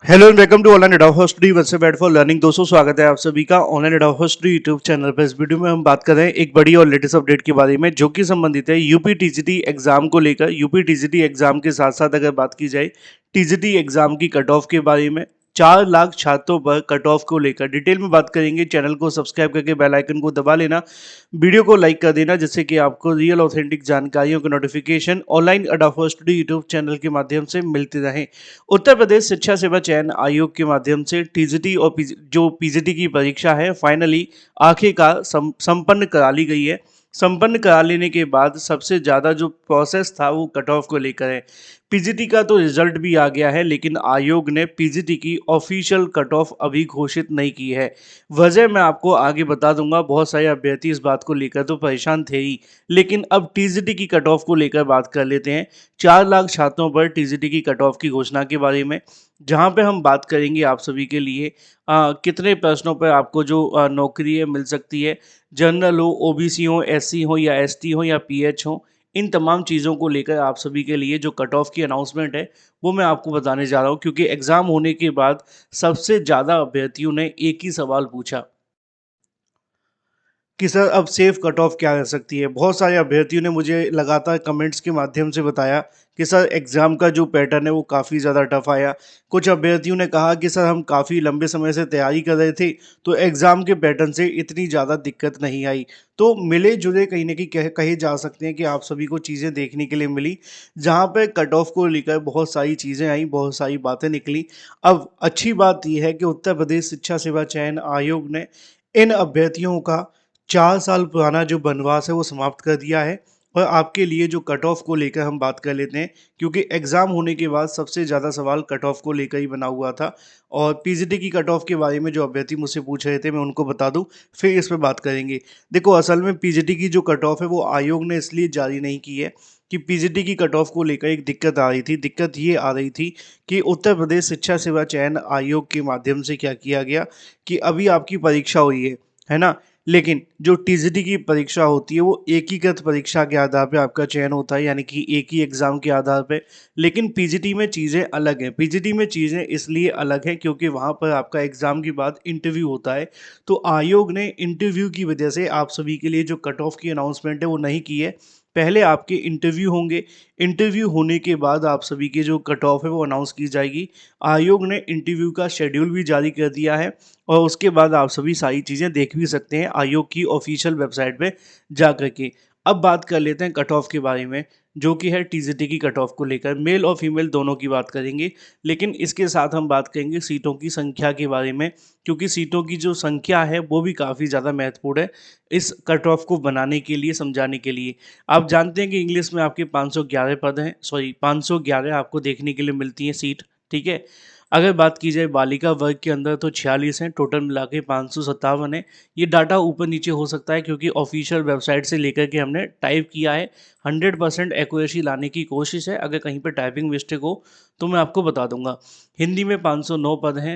Hello and welcome to online Adobe study one से bad for learning. दोस्तों स्वागत है आप सभी का online Adobe study YouTube channel पर। इस वीडियो में हम बात कर रहे हैं एक बड़ी और लेटेस्ट अपडेट के बारे में जो कि संबंधित है यूपी टीजीटी एग्जाम को लेकर। यूपी टीजीटी एग्जाम के साथ साथ अगर बात की जाए टीजीटी एग्जाम की कट ऑफ के बारे में, 4 लाख छात्रों पर कट ऑफ को लेकर डिटेल में बात करेंगे। चैनल को सब्सक्राइब करके बेल आइकन को दबा लेना, वीडियो को लाइक कर देना जिससे कि आपको रियल ऑथेंटिक जानकारियों के notification online Adobe study YouTube channel के माध्यम से मिलते रहें। उत्तर प्रदेश शिक्षा सेवा चयन आयोग के माध्यम से टीजीटी और जो पीजीटी की परीक्षा है फाइनली आखिरकार संपन्न करा ली गई है। संपन्न करा लेने के बाद सबसे ज़्यादा जो प्रोसेस था वो कट ऑफ को लेकर है। पीजीटी का तो रिजल्ट भी आ गया है लेकिन आयोग ने पीजीटी की ऑफिशियल कट ऑफ अभी घोषित नहीं की है। वजह मैं आपको आगे बता दूंगा। बहुत सारे अभ्यर्थी इस बात को लेकर तो परेशान थे ही, लेकिन अब टीजीटी की कट ऑफ को लेकर बात कर लेते हैं। 4 लाख छात्रों पर टीजीटी की कट ऑफ की घोषणा के बारे में, जहां पे हम बात करेंगे आप सभी के लिए कितने प्रश्नों पर आपको जो नौकरी है मिल सकती है। जनरल हो, ओबीसी हो, एससी हो या एसटी हो या पीएच हो, इन तमाम चीज़ों को लेकर आप सभी के लिए जो कट ऑफ की अनाउंसमेंट है वो मैं आपको बताने जा रहा हूँ। क्योंकि एग्ज़ाम होने के बाद सबसे ज़्यादा अभ्यर्थियों ने एक ही सवाल पूछा कि सर अब सेफ कट ऑफ क्या रह सकती है। बहुत सारे अभ्यर्थियों ने मुझे लगातार कमेंट्स के माध्यम से बताया कि सर एग्ज़ाम का जो पैटर्न है वो काफ़ी ज़्यादा टफ आया। कुछ अभ्यर्थियों ने कहा कि सर हम काफ़ी लंबे समय से तैयारी कर रहे थे तो एग्ज़ाम के पैटर्न से इतनी ज़्यादा दिक्कत नहीं आई। तो मिले जुले कहीं ना कहीं कहे जा सकते हैं कि आप सभी को चीज़ें देखने के लिए मिली, जहाँ पे कट ऑफ को लेकर बहुत सारी चीज़ें आई, बहुत सारी बातें निकली। अब अच्छी बात यह है कि उत्तर प्रदेश शिक्षा सेवा चयन आयोग ने इन अभ्यर्थियों का 4 साल पुराना जो वनवास है वो समाप्त कर दिया है। और आपके लिए जो कट ऑफ को लेकर हम बात कर लेते हैं, क्योंकि एग्ज़ाम होने के बाद सबसे ज़्यादा सवाल कट ऑफ को लेकर ही बना हुआ था। और पीजीटी की कट ऑफ के बारे में जो अभ्यर्थी मुझसे पूछ रहे थे मैं उनको बता दूं, फिर इस पर बात करेंगे। देखो असल में पीजीटी की जो कट ऑफ है वो आयोग ने इसलिए जारी नहीं की है कि पीजीटी की कट ऑफ को लेकर एक दिक्कत आ रही थी। दिक्कत ये आ रही थी कि उत्तर प्रदेश शिक्षा सेवा चयन आयोग के माध्यम से क्या किया गया कि अभी आपकी परीक्षा हुई है ना, लेकिन जो टीजीटी की परीक्षा होती है वो एकीकृत परीक्षा के आधार पे आपका चयन होता है, यानी कि एक ही एग्जाम के आधार पे। लेकिन पीजीटी में चीज़ें अलग हैं। पीजीटी में चीज़ें इसलिए अलग हैं क्योंकि वहाँ पर आपका एग्जाम के बाद इंटरव्यू होता है। तो आयोग ने इंटरव्यू की वजह से आप सभी के लिए जो कट ऑफ की अनाउंसमेंट है वो नहीं की है। पहले आपके इंटरव्यू होंगे, इंटरव्यू होने के बाद आप सभी की जो कट ऑफ है वो अनाउंस की जाएगी। आयोग ने इंटरव्यू का शेड्यूल भी जारी कर दिया है और उसके बाद आप सभी सारी चीज़ें देख भी सकते हैं आयोग की ऑफिशियल वेबसाइट पे जा कर के। अब बात कर लेते हैं कट ऑफ के बारे में, जो कि है टीजीटी की कट ऑफ को लेकर। मेल और फीमेल दोनों की बात करेंगे, लेकिन इसके साथ हम बात करेंगे सीटों की संख्या के बारे में, क्योंकि सीटों की जो संख्या है वो भी काफ़ी ज़्यादा महत्वपूर्ण है इस कट ऑफ को बनाने के लिए, समझाने के लिए। आप जानते हैं कि इंग्लिश में आपके 511 पद हैं, सॉरी 511 आपको देखने के लिए मिलती हैं सीट, ठीक है। अगर बात की जाए बालिका वर्ग के अंदर तो 46 हैं, टोटल मिला के 557 है। ये डाटा ऊपर नीचे हो सकता है क्योंकि ऑफिशियल वेबसाइट से लेकर के हमने टाइप किया है। 100% एक्यूरेसी लाने की कोशिश है। अगर कहीं पर टाइपिंग मिस्टेक हो तो मैं आपको बता दूंगा। हिंदी में 509 पद हैं,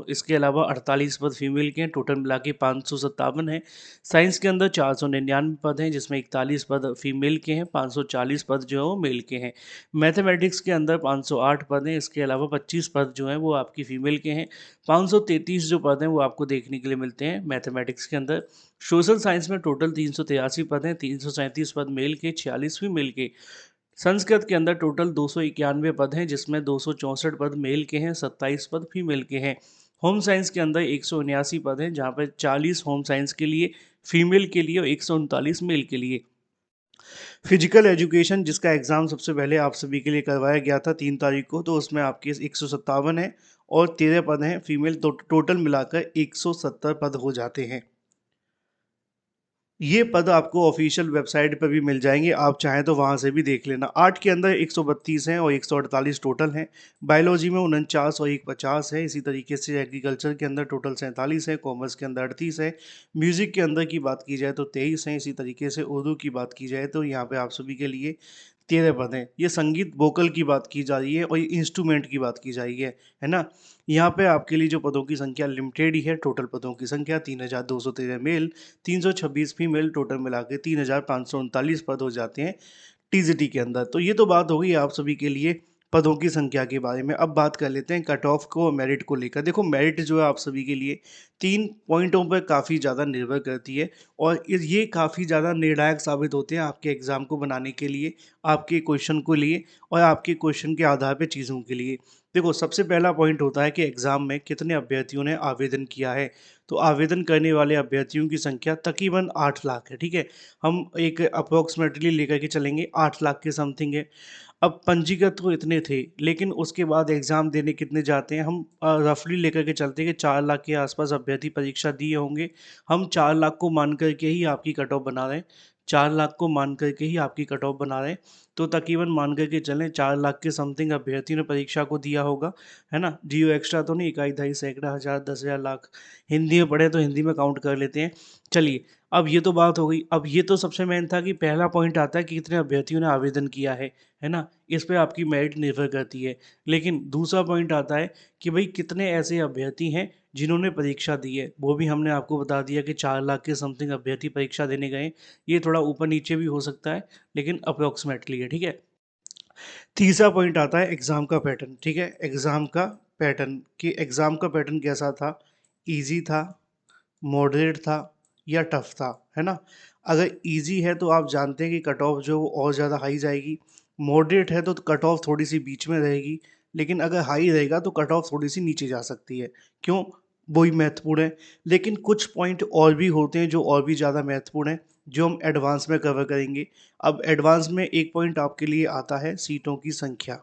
इसके अलावा 48 पद फीमेल के हैं, टोटल मिला के 557 है। साइंस के अंदर 499 पद हैं जिसमें 41 पद फीमेल के हैं, 540 पद जो है वो मेल के हैं। मैथमेटिक्स के अंदर 508 पद हैं, इसके अलावा 25 पद जो हैं वो आपकी फीमेल के हैं। 533 जो पद हैं वो आपको देखने के लिए मिलते हैं मैथमेटिक्स के अंदर। सोशल साइंस में टोटल 383 पद हैं, 337 पद मेल के, 46 फीमेल के। संस्कृत के अंदर टोटल 291 पद हैं जिसमें 264 पद मेल के हैं, 27 पद फीमेल के हैं। होम साइंस के अंदर 179 पद हैं जहाँ पर 40 होम साइंस के लिए फीमेल के लिए और 139 मेल के लिए। फिजिकल एजुकेशन जिसका एग्ज़ाम सबसे पहले आप सभी के लिए करवाया गया था 3 तारीख को, तो उसमें आपके 157 है और 13 पद हैं फीमेल, तो टोटल मिलाकर 170 पद हो जाते हैं। ये पद आपको ऑफिशियल वेबसाइट पर भी मिल जाएंगे, आप चाहें तो वहाँ से भी देख लेना। आर्ट के अंदर 132 हैं और 148 टोटल हैं। बायोलॉजी में 49 और 150 है। इसी तरीके से एग्रीकल्चर के अंदर टोटल 47 है। कॉमर्स के अंदर 38 है। म्यूज़िक के अंदर की बात की जाए तो 23 हैं। इसी तरीके से उर्दू की बात की जाए तो यहाँ पे आप सभी के लिए 13 पद हैं। ये संगीत वोकल की बात की जा रही है और ये इंस्ट्रूमेंट की बात की जा रही है ना। यहाँ पे आपके लिए जो पदों की संख्या लिमिटेड ही है। टोटल पदों की संख्या 3213 मेल, 326 फीमेल, टोटल मिला के 3539 पद हो जाते हैं टीजीटी के अंदर। तो ये तो बात हो गई आप सभी के लिए पदों की संख्या के बारे में। अब बात कर लेते हैं कट ऑफ को और मेरिट को लेकर। देखो मेरिट जो है आप सभी के लिए 3 पॉइंटों पर काफ़ी ज़्यादा निर्भर करती है और ये काफ़ी ज़्यादा निर्णायक साबित होते हैं आपके एग्ज़ाम को बनाने के लिए, आपके क्वेश्चन को लिए और आपके क्वेश्चन के आधार पे चीज़ों के लिए। देखो सबसे पहला पॉइंट होता है कि एग्ज़ाम में कितने अभ्यर्थियों ने आवेदन किया है। तो आवेदन करने वाले अभ्यर्थियों की संख्या तकरीबन 8 लाख है, ठीक है? हम एक अप्रॉक्सिमेटली लेकर के चलेंगे 8 लाख के समथिंग है। अब पंजीकृत तो इतने थे, लेकिन उसके बाद एग्ज़ाम देने कितने जाते हैं हम रफली लेकर के चलते हैं कि 4 लाख के आसपास अभ्यर्थी परीक्षा दिए होंगे। हम 4 लाख को मान करके ही आपकी कट ऑफ बना रहे हैं, 4 लाख को मान करके ही आपकी कट ऑफ बना रहे हैं। तो तकरीबन मान करके चलें 4 लाख के समथिंग अभ्यर्थियों ने परीक्षा को दिया होगा, है ना? जीरो एक्स्ट्रा तो नहीं, इकाई, दहाई, सैकड़ा, हज़ार, 10,000, लाख। हिंदी में पढ़े तो हिंदी में काउंट कर लेते हैं। चलिए, अब ये तो बात हो गई। अब ये तो सबसे मेन था कि पहला पॉइंट आता है कि कितने अभ्यर्थियों ने आवेदन किया है ना? इस पे आपकी मेरिट निर्भर करती है। लेकिन दूसरा पॉइंट आता है कि भई कितने ऐसे अभ्यर्थी हैं जिन्होंने परीक्षा दी है। वो भी हमने आपको बता दिया कि 4 लाख के समथिंग अभ्यर्थी परीक्षा देने गए। ये थोड़ा ऊपर-नीचे भी हो सकता है, लेकिन अप्रॉक्सिमेटली है, ठीक है? तीसरा पॉइंट आता है एग्ज़ाम का पैटर्न, ठीक है? एग्ज़ाम का पैटर्न कि एग्ज़ाम का पैटर्न कैसा था? ईज़ी था, मॉडरेट था या टफ था, है ना? अगर ईज़ी है तो आप जानते हैं कि कट ऑफ जो वो और ज़्यादा हाई जाएगी, मॉडरेट है तो कट ऑफ थोड़ी-सी बीच में रहेगी, लेकिन अगर हाई रहेगा तो कट ऑफ थोड़ी-सी नीचे जा सकती है। क्यों? वही महत्वपूर्ण है। लेकिन कुछ पॉइंट और भी होते हैं जो और भी ज़्यादा महत्वपूर्ण हैं, जो हम एडवांस में कवर करेंगे। अब एडवांस में एक पॉइंट आपके लिए आता है सीटों की संख्या।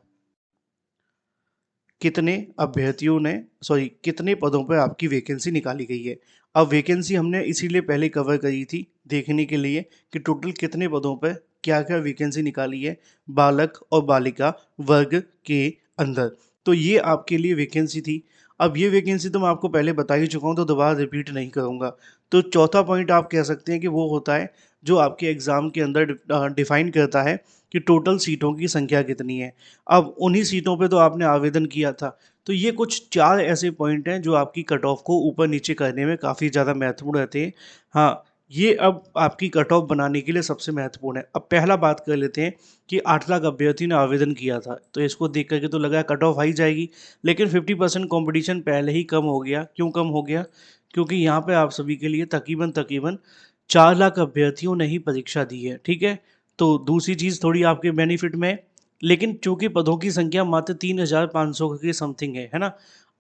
कितने अभ्यर्थियों ने सॉरी कितने पदों पर आपकी वैकेंसी निकाली गई है। अब वैकेंसी हमने इसीलिए पहले कवर करी थी देखने के लिए कि टोटल कितने पदों पर क्या-क्या वैकेंसी निकाली है बालक और बालिका वर्ग के अंदर। तो ये आपके लिए वैकेंसी थी। अब ये वैकेंसी तो मैं आपको पहले बता ही चुका हूँ तो दोबारा रिपीट नहीं करूँगा। तो चौथा पॉइंट आप कह सकते हैं कि वो होता है जो आपके एग्ज़ाम के अंदर डिफ़ाइन करता है कि टोटल सीटों की संख्या कितनी है। अब उन्हीं सीटों पे तो आपने आवेदन किया था। तो ये कुछ 4 ऐसे पॉइंट हैं जो आपकी कट ऑफ को ऊपर-नीचे करने में काफ़ी ज़्यादा महत्वपूर्ण रहते हैं। हाँ, ये अब आपकी कट ऑफ बनाने के लिए सबसे महत्वपूर्ण है। अब पहला बात कर लेते हैं कि 8 लाख अभ्यर्थी ने आवेदन किया था, तो इसको देख कर के तो लगा कट ऑफ हाई जाएगी, लेकिन 50% कॉम्पिटिशन पहले ही कम हो गया। क्यों कम हो गया? क्योंकि यहाँ पे आप सभी के लिए तकरीबन 4 लाख अभ्यर्थियों ने ही परीक्षा दी है, ठीक है? तो दूसरी चीज़ थोड़ी आपके बेनिफिट में है, लेकिन चूँकि पदों की संख्या मात्र 3,500 के समथिंग है ना?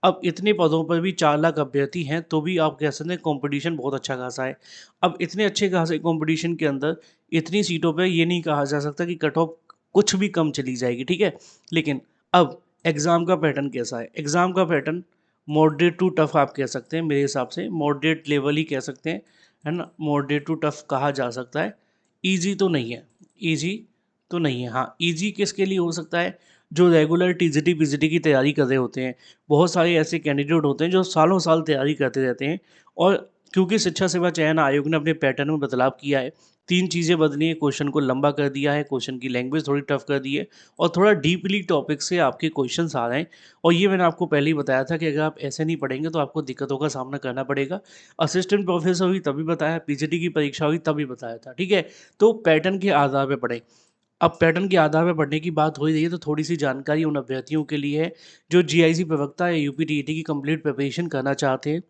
अब इतने पदों पर भी 4 लाख अभ्यर्थी हैं, तो भी आप कह सकते हैं कॉम्पिटिशन बहुत अच्छा खासा है। अब इतने अच्छे खासे कॉम्पिटिशन के अंदर इतनी सीटों पे ये नहीं कहा जा सकता कि कट ऑफ कुछ भी कम चली जाएगी, ठीक है? लेकिन अब एग्ज़ाम का पैटर्न कैसा है? एग्ज़ाम का पैटर्न मॉडरेट टू टफ आप कह सकते हैं मेरे हिसाब से, मॉडरेट लेवल ही कह सकते हैं, है ना? मॉडरेट टू टफ कहा जा सकता है। ईज़ी तो नहीं है, ईज़ी तो नहीं है। हाँ, ईज़ी किसके लिए हो सकता है? जो रेगुलर टीजीटी, पीजीटी की तैयारी कर रहे होते हैं। बहुत सारे ऐसे कैंडिडेट होते हैं जो सालों-साल तैयारी करते रहते हैं और क्योंकि शिक्षा सेवा चयन आयोग ने अपने पैटर्न में बदलाव किया है, 3 चीज़ें बदली हैं, क्वेश्चन को लंबा कर दिया है, क्वेश्चन की लैंग्वेज थोड़ी टफ कर दी है और थोड़ा डीपली टॉपिक से आपके क्वेश्चन्स आ रहे हैं और ये मैंने आपको पहले ही बताया था कि अगर आप ऐसे नहीं पढ़ेंगे तो आपको दिक्कतों का सामना करना पड़ेगा। असिस्टेंट प्रोफ़ेसर हुई तभी बताया, पीजीटी की परीक्षा हुई तभी बताया था, ठीक है? तो पैटर्न के आधार पे पढ़ें। अब पैटर्न के आधार पर पढ़ने की बात हो ही रही है तो थोड़ी-सी जानकारी उन अभ्यर्थियों के लिए है जो जीआईसी प्रवक्ता या यूपीटीईटी की कंप्लीट प्रिपरेशन करना चाहते हैं।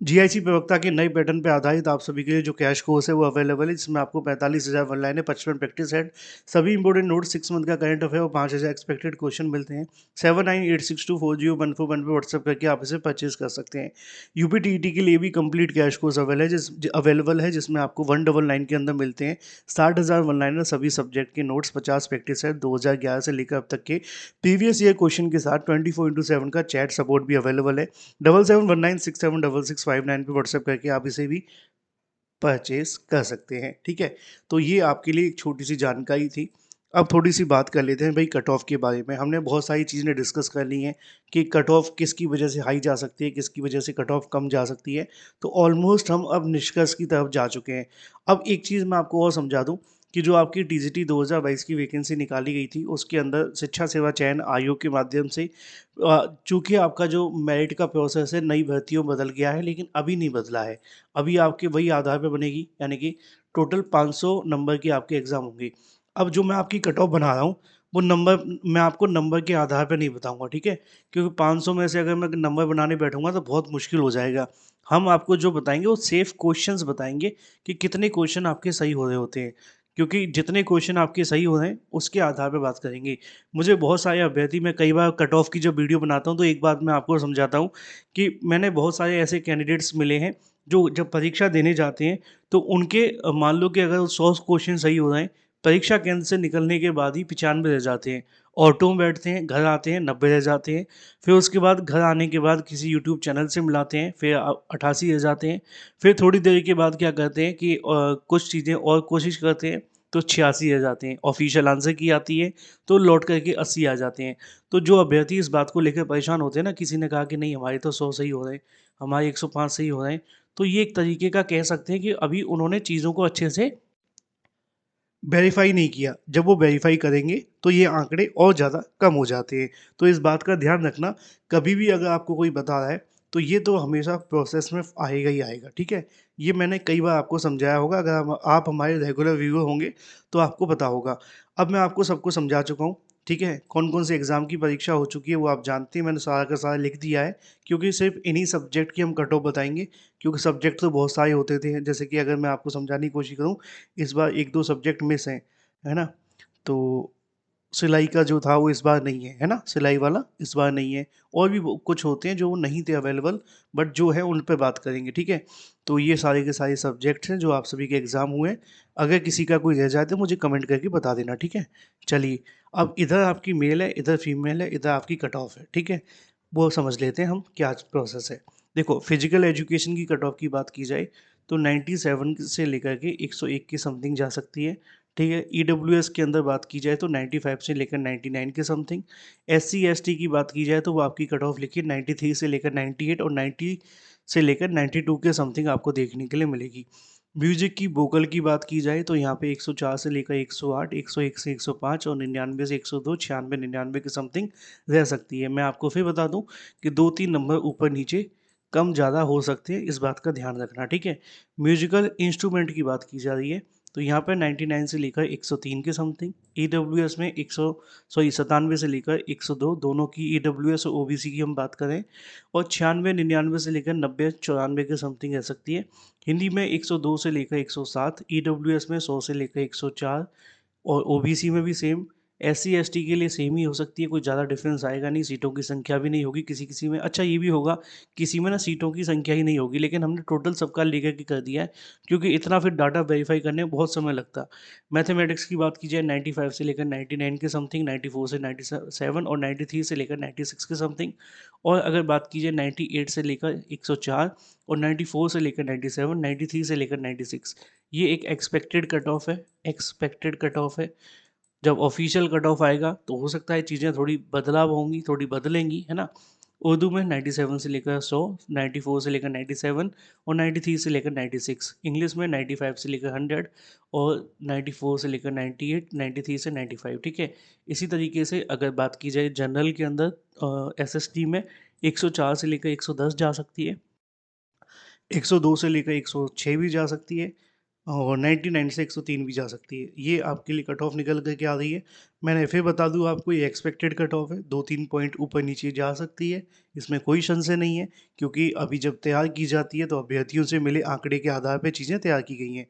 जीआईसी प्रवक्ता के नए पैटर्न पे आधारित आप सभी के लिए जो क्रैश कोर्स है वो अवेलेबल है जिसमें आपको 45,000 वन लाइनें, 55 प्रैक्टिस सेट, सभी इंपॉर्टेंट नोट्स, 6 मंथ का करंट अफेयर और 5,000 एक्सपेक्टेड क्वेश्चन मिलते हैं। 7986240141 पे व्हाट्सएप करके आप इसे परचेज कर सकते हैं। यूपीटीईटी के लिए भी कंप्लीट क्रैश कोर्स अवेलेबल है जिसमें आपको 199 के अंदर मिलते हैं 60,000 वन लाइनर, सभी सब्जेक्ट के नोट्स, 50 प्रैक्टिस सेट, 2011 से लेकर अब तक के प्रीवियस ईयर क्वेश्चन के साथ 24/7 का चैट सपोर्ट भी अवेलेबल है। 7719676659 पे व्हाट्सएप करके आप इसे भी परचेज कर सकते हैं, ठीक है? तो ये आपके लिए एक छोटी-सी जानकारी थी। अब थोड़ी-सी बात कर लेते हैं भई कट ऑफ के बारे में। हमने बहुत सारी चीज़ें डिस्कस कर ली हैं कि कट ऑफ किसकी वजह से हाई जा सकती है, किसकी वजह से कट ऑफ कम जा सकती है। तो ऑलमोस्ट हम अब निष्कर्ष की तरफ जा चुके हैं। अब एक चीज़ मैं आपको और समझा दूँ कि जो आपकी टीजीटी 2022 की वैकेंसी निकाली गई थी, उसके अंदर शिक्षा सेवा चयन आयोग के माध्यम से चूँकि आपका जो मेरिट का प्रोसेस है नई भर्तियों में बदल गया है, लेकिन अभी नहीं बदला है। अभी आपके वही आधार पे बनेगी, यानी कि टोटल 500 नंबर के आपके एग्ज़ाम होंगे। अब जो मैं आपकी कट ऑफ बना रहा हूँ, वो नंबर मैं आपको नंबर के आधार पे नहीं बताऊँगा, ठीक है? क्योंकि 500 में से अगर मैं नंबर बनाने बैठूँगा तो बहुत मुश्किल हो जाएगा। हम आपको जो बताएँगे वो सेफ क्वेश्चंस बताएँगे कि कितने क्वेश्चन आपके सही हो रहे होते हैं। क्योंकि जितने क्वेश्चन आपके सही हो रहे हैं, उसके आधार पे बात करेंगे। मुझे बहुत सारे अभ्यर्थी मैं कई बार कट ऑफ की जब वीडियो बनाता हूँ तो एक बात मैं आपको समझाता हूँ कि मैंने बहुत सारे ऐसे कैंडिडेट्स मिले हैं, जो जब परीक्षा देने जाते हैं तो उनके मान लो कि अगर 100 क्वेश्चन सही हो रहे हैं, परीक्षा केंद्र से निकलने के बाद ही 95 रह जाते हैं। ऑटो में बैठते हैं, घर आते हैं, 90 रह जाते हैं। फिर उसके बाद घर आने के बाद किसी यूट्यूब चैनल से मिलाते हैं, फिर 88 रह जाते हैं। फिर थोड़ी देर के बाद क्या करते हैं कि कुछ चीज़ें और कोशिश करते हैं, तो 86 रह जाते हैं। ऑफिशियल आंसर की आती है, तो लौट करके 80 आ जाते हैं। तो जो अभ्यर्थी इस बात को लेकर परेशान होते हैं ना, किसी ने कहा कि नहीं हमारे तो 100 सही हो रहे हैं, हमारे 105 सही हो रहे हैं, तो ये एक तरीके का कह सकते हैं कि अभी उन्होंने चीज़ों को अच्छे से वेरीफ़ाई नहीं किया। जब वो वेरीफ़ाई करेंगे तो ये आंकड़े और ज़्यादा कम हो जाते हैं। तो इस बात का ध्यान रखना, कभी भी अगर आपको कोई बता रहा है तो ये तो हमेशा प्रोसेस में आएगा ही आएगा, ठीक है? ये मैंने कई बार आपको समझाया होगा, अगर आप हमारे रेगुलर व्यूअर होंगे तो आपको पता होगा। अब मैं आपको सबको समझा चुका हूँ, ठीक है? कौन-कौन से एग्ज़ाम की परीक्षा हो चुकी है वो आप जानते हैं, मैंने सारा का सारा लिख दिया है, क्योंकि सिर्फ़ इन्हीं सब्जेक्ट की हम कट ऑफ बताएँगे, क्योंकि सब्जेक्ट तो बहुत सारे होते थे। जैसे कि अगर मैं आपको समझाने की कोशिश करूँ, इस बार 1-2 सब्जेक्ट मिस हैं, है ना? तो सिलाई का जो था वो इस बार नहीं है, है ना? सिलाई वाला इस बार नहीं है, और भी वो कुछ होते हैं जो वो नहीं थे अवेलेबल, बट जो है उन पे बात करेंगे, ठीक है? तो ये सारे के सारे सब्जेक्ट्स हैं जो आप सभी के एग्ज़ाम हुए हैं। अगर किसी का कोई रह जाए तो मुझे कमेंट करके बता देना, ठीक है? चलिए, अब इधर आपकी मेल है, इधर फीमेल है, इधर आपकी कट ऑफ है, ठीक है? वो समझ लेते हैं हम क्या प्रोसेस है। देखो, फिज़िकल एजुकेशन की कट ऑफ की बात की जाए तो 97 से लेकर के 101 के समथिंग जा सकती है, ठीक है। ईडब्ल्यूएस के अंदर बात की जाए तो 95 से लेकर 99 के समथिंग। एससी एसटी की बात की जाए तो वो आपकी कट ऑफ लिखिए 93 से लेकर 98 और 90 से लेकर 92 के समथिंग आपको देखने के लिए मिलेगी। म्यूजिक की वोकल की बात की जाए तो यहाँ पे 104 से लेकर 108, 101 से 105 और 99 से 102, 96, 99 के समथिंग रह सकती है। मैं आपको फिर बता दूं कि 2-3 नंबर ऊपर नीचे कम ज़्यादा हो सकते हैं, इस बात का ध्यान रखना, ठीक है। म्यूजिकल इंस्ट्रूमेंट की बात की जा रही है तो यहाँ पर 99 से लेकर 103 के समथिंग। ईडब्ल्यूएस में 97 से लेकर 102, दोनों की ईडब्ल्यूएस और ओबीसी की हम बात करें, और 96, 99 से लेकर 90, 94 के समथिंग रह सकती है। हिंदी में 102 से लेकर 107, ईडब्ल्यूएस में 100 से लेकर 104, और ओबीसी में भी सेम। एससी एसटी के लिए सेम ही हो सकती है, कोई ज़्यादा डिफरेंस आएगा नहीं, सीटों की संख्या भी नहीं होगी किसी किसी में। अच्छा ये भी होगा, किसी में ना सीटों की संख्या ही नहीं होगी, लेकिन हमने टोटल सबका लेकर के कर दिया है, क्योंकि इतना फिर डाटा वेरीफाई करने में बहुत समय लगता। मैथमेटिक्स की बात की जाए 95 से लेकर 99 के समथिंग, 94 से 97 और 93 से लेकर 96 के समथिंग। और अगर बात की जाए 98 से लेकर 104 और 94 से लेकर 97, 93 से लेकर 96, ये एक एक्सपेक्टेड कट ऑफ है, एक्सपेक्टेड कट ऑफ है। जब ऑफिशियल कट ऑफ आएगा तो हो सकता है चीज़ें थोड़ी बदलाव होंगी, थोड़ी बदलेंगी, है ना? उर्दू में 97 से लेकर 100, 94 से लेकर 97 और 93 से लेकर 96। इंग्लिश में 95 से लेकर 100 और 94 से लेकर 98, 93 से 95, ठीक है? इसी तरीके से अगर बात की जाए जनरल के अंदर एसएसटी में 104 से लेकर 110 जा सकती है, 102 से लेकर 106 भी जा सकती है, और 99 से 103 भी जा सकती है। ये आपके लिए कट ऑफ निकल कर के आ रही है। मैंने फिर बता दूँ आपको, ये एक्सपेक्टेड कट ऑफ है, 2-3 पॉइंट ऊपर नीचे जा सकती है, इसमें कोई संशय नहीं है, क्योंकि अभी जब तैयार की जाती है तो अभ्यर्थियों से मिले आंकड़े के आधार पर चीज़ें तैयार की गई हैं।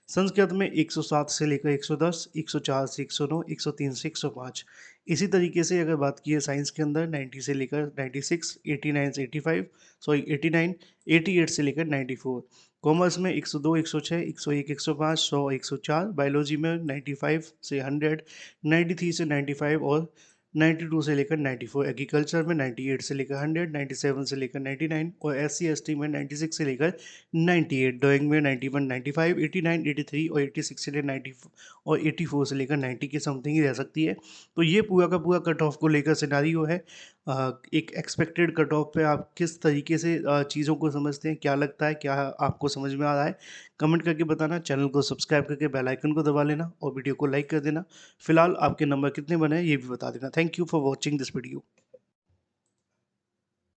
संस्कृत में 107 से लेकर 110, 104 से 109, 103 से 105। इसी तरीके से अगर बात की है साइंस के अंदर 90 से लेकर 96, 89 से 85, सॉरी 89, 88 से लेकर 94। कॉमर्स में 102, 106, 101, 105, 100, 104। बायोलॉजी में 95 से 100, 93 से 95 और 92 से लेकर 94। एग्रीकल्चर में 98 से लेकर 100, 97 से लेकर 99 और एससी एसटी में 96 से लेकर 98। ड्राइंग में 91, 95, 89, 83 और 86 से लेकर 90 और 84 से लेकर 90 के समथिंग ही रह सकती है। तो ये पूरा का पूरा कट ऑफ को लेकर सिनारियो है। एक एक्सपेक्टेड कट ऑफ पे आप किस तरीके से चीज़ों को समझते हैं, क्या लगता है, क्या आपको समझ में आ रहा है, कमेंट करके बताना। चैनल को सब्सक्राइब करके बेल आइकन को दबा लेना और वीडियो को लाइक कर देना। फिलहाल आपके नंबर कितने बने हैं ये भी बता देना। Thank you for watching this video.